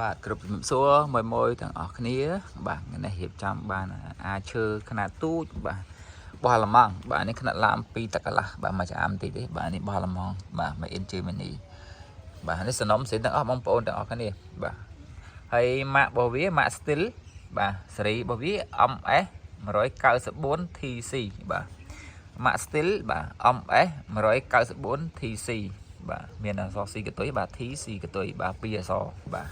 បាទគ្រប់ជំរាបសួរមួយទាំងអស់គ្នាបាទថ្ងៃនេះរៀបចំបានអាចឈើຂະຫນាតទូចបាទបោះល្មងបាទនេះຂະຫນាតឡាម2តកន្លះបាទមួយចាមតិចទេបាទនេះបោះល្មងបាទមកអ៊ីនជឺមីនីបាទនេះសំណុំសិនទាំងអស់បងប្អូនទាំងអស់គ្នាបាទហើយម៉ាករបស់វាម៉ាក Steel បាទស៊េរីរបស់វា MS 194 TC បាទម៉ាក Steel បាទ MS 194 TC បាទមានអក្សរ C កតុយបាទ TC កតុយបាទ2អក្សរបាទ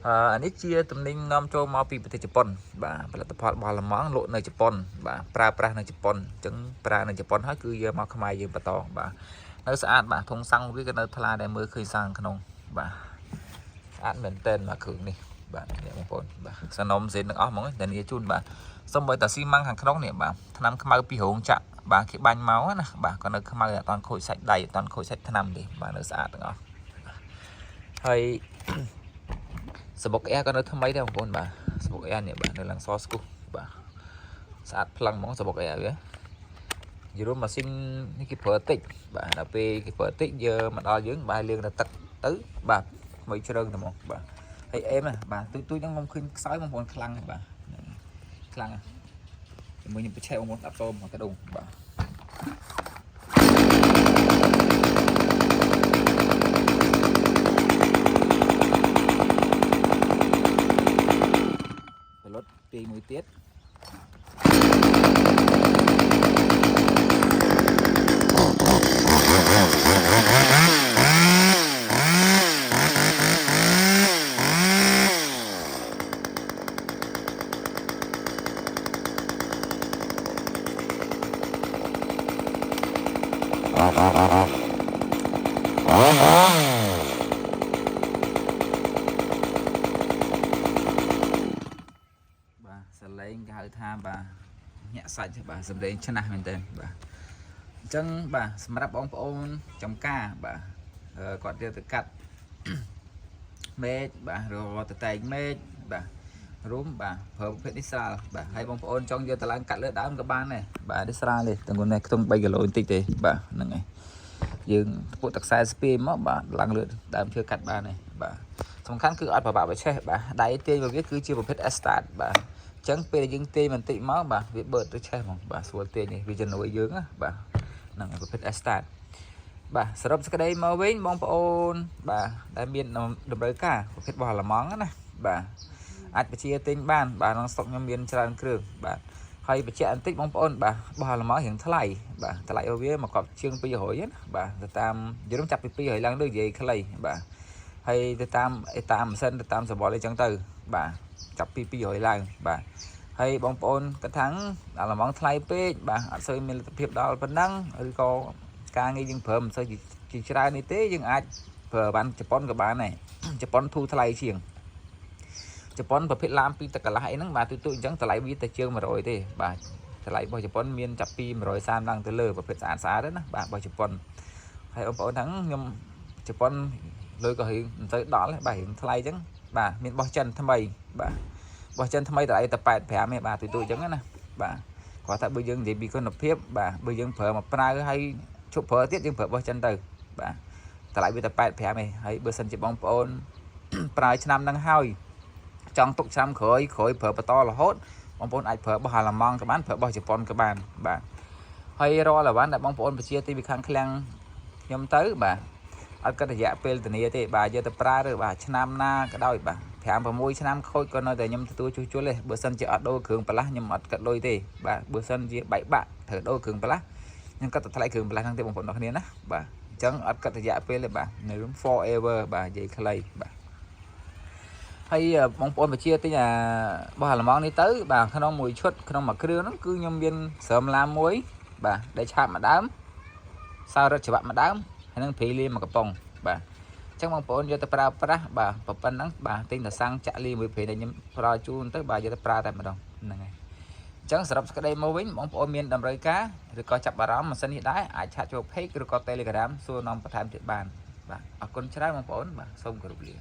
អានេះជាទំនិញនាំចូលមកពីប្រទេសជប៉ុនបាទផលិតផលរបស់លម៉ង់លក់នៅជប៉ុនបាទប្រើប្រាស់នៅជប៉ុនអញ្ចឹងប្រើនៅជប៉ុនហើយគឺយកមកខ្មែរយើងបន្តបាទនៅស្អាតបាទធុងសាំងវាក៏នៅថ្លាដែលមើលឃើញសាំងក្នុងបាទស្អាតមែនតើមកគ្រឿងនេះបាទនេះបងប្អូនបាទសំណុំសេនទាំងអស់ហ្មងតែនេះជូនបាទសូម្បីតែស៊ីម៉ាំងខាងក្នុងនេះបាទថ្នាំខ្មៅពីរោងចក្របាទគេបាញ់មកណាបាទក៏នៅខ្មៅអត់តាន់ខូចសាច់ដៃអត់តាន់ខូចសាច់ថ្នាំទេបាទនៅស្អាតទាំងអស់ហើយសបុកអែក៏នៅថ្មីដែរបងប្អូនបាទសបុកអែនេះបាទនៅឡើងសស្គូបាទស្អាតផ្លឹងហ្មងសបុកអែវាយល់ម៉ាស៊ីននេះគេប្រើតិចបាទដល់ពេលគេប្រើតិចយកមកដល់យើងបាទលាងនៅទឹកទៅបាទថ្មីជ្រើងតែហ្មងបាទហើយអេមណាបាទទូចហ្នឹងខ្ញុំឃើញខ្សោយបងប្អូនខ្លាំងបាទខ្លាំងជាមួយខ្ញុំបិឆេបងប្អូនដាក់តោមកកដុងបាទលុតពីមួយទៀតសលេងគេហៅថាបាទញាក់សាច់បាទសំលេងឆ្នះមែនតើបាទអញ្ចឹងបាទសម្រាប់បងប្អូនចំការបាទគាត់យកទៅកាត់មេឃបាទរកតតែងមេឃបាទរួមបាទប្រើប្រភេទនេះស្រាលបាទហើយបងប្អូនចង់យកទៅឡើងកាត់លើដើមក៏បានដែរបាទនេះស្រាលទេទាំងនេះខ្ទង់3គីឡូបន្តិចទេបាទហ្នឹងហើយយើងពួកទឹកខ្សែស្ពីមកបាទឡើងលើដើមឈើកាត់បានដែរបាទសំខាន់គឺអត់ប្របាក់បិឆេះបាទដៃទាញរបស់វាគឺជាប្រភេទ Start បាទអញ្ចឹងពេលយើងទាញបន្តិចមកបាទវាបឺតទៅឆេះហ្មងបាទស្រួលទាញនេះវាជំនួយយើងណាបាទហ្នឹងប្រភេទ Start បាទសរុបសេចក្តីមកវិញបងប្អូនបាទដែលមានតម្រូវការប្រភេទរបស់លម៉ង់ណាបាទអាចបញ្ជាទិញបានបាទក្នុងស្តុកខ្ញុំមានច្រើនគ្រឿងបាទហើយបញ្ជាក់បន្តិចបងប្អូនបាទរបស់លម៉ង់រៀងថ្លៃបាទថ្លៃរបស់វាមកកប់ជាង200ណាបាទទៅតាមយល់ចាប់ពី200ឡើងលើនិយាយខ្លីបាទហើយទៅតាមម៉ាស៊ីនទៅតាមសបល់អីចឹងទៅបាទចាប់ពី200ឡើងបាទហើយបងប្អូនគាត់ថាលម៉ង់ថ្លៃពេកបាទអត់សូវមានលទ្ធភាពដល់ប៉ុណ្ណឹងឬក៏ការងារយើងប្រើមិនសូវជាច្រើននេះទេយើងអាចប្រើបានជប៉ុនក៏បានដែរជប៉ុនធូរថ្លៃជាងជប៉ុនប្រភេទឡាម2តកន្លះអីហ្នឹងបាទទូអញ្ចឹងតម្លៃវាតែជាង100ទេបាទតម្លៃរបស់ជប៉ុនមានចាប់ពី130ឡើងទៅលើប្រភេទស្អាតទេណាបាទរបស់ជប៉ុនហើយបងប្អូនហ្នឹងខ្ញុំជប៉ុនលុយក៏រៀងមិនទៅដល់ទេបាទរៀងថ្លៃអញ្ចឹងបាទមានបោះចិនថ្មីបាទបោះចិនថ្មីតម្លៃតែ85ទេបាទទូអញ្ចឹងណាបាទគាត់ថាបើយើងនិយាយពីគុណភាពបាទបើយើងប្រើមកប្រើហើយជប់ប្រើទៀតយើងប្រើបោះចិនទៅបាទតម្លៃវាតែ85ទេហើយបើសិនជាបងប្អូនប្រើឆ្នាំហ្នឹងហើយចង់ទុកឆ្នាំក្រោយប្រើបន្តរហូតបងប្អូនអាចប្រើបោះអាឡម៉ង់ក៏បានប្រើបោះជប៉ុនក៏បានបាទហើយរាល់អីវ៉ាន់ដែលបងប្អូនបញ្ជាទីពីខាងឃ្លាំងខ្ញុំទៅបាទអត់គិតរយៈពេលធានាទេបាទយកទៅប្រើឬបាទឆ្នាំណាក៏ដោយបាទ5-6ឆ្នាំខូចក៏នៅតែខ្ញុំទទួលជួសជុលទេបើសិនជាអត់ដូរគ្រឿងបន្លាស់ខ្ញុំអត់កាត់លុយទេបាទបើសិនជាបែកបាក់ត្រូវដូរគ្រឿងបន្លាស់ខ្ញុំកាត់តែថ្លៃគ្រឿងបន្លាស់ហ្នឹងទេបងប្អូនគ្នាណាបាទអញ្ចឹងអត់កាត់រយៈពេលទេបាទនៅ forever បាទនិយាយខ្លីបាទហើយបងប្អូនបញ្ជាទិញបោះអាឡម៉ង់នេះទៅបាទក្នុងមួយឈុតក្នុងមួយគ្រឿងហ្នឹងគឺខ្ញុំមានស្រោមឡាមមួយបាទដែលឆាបមួយដើមសៅរឹតច្បាប់មួយដើមហើយនឹងព្រីលីមួយកំប៉ុងបាទអញ្ចឹងបងប្អូនយកទៅប្រើប្រាស់បាទប៉ុណ្ណឹងបាទទិញតែសាំងចាក់លីមួយព្រីដែលខ្ញុំផ្ដល់ជូនទៅបាទយកទៅប្រើតែម្ដងហ្នឹងហើយអញ្ចឹងសរុបសេចក្តីមកវិញបងប្អូនមានតម្រូវការឬក៏ចាប់អារម្មណ៍ម៉ាស៊ីននេះដែរអាចឆាតចូល Page ឬក៏ Telegram សួរនាំបន្ថែមទៀតបានបាទអរគុណច្រើនបងប្អូនបាទសូមគោរពលា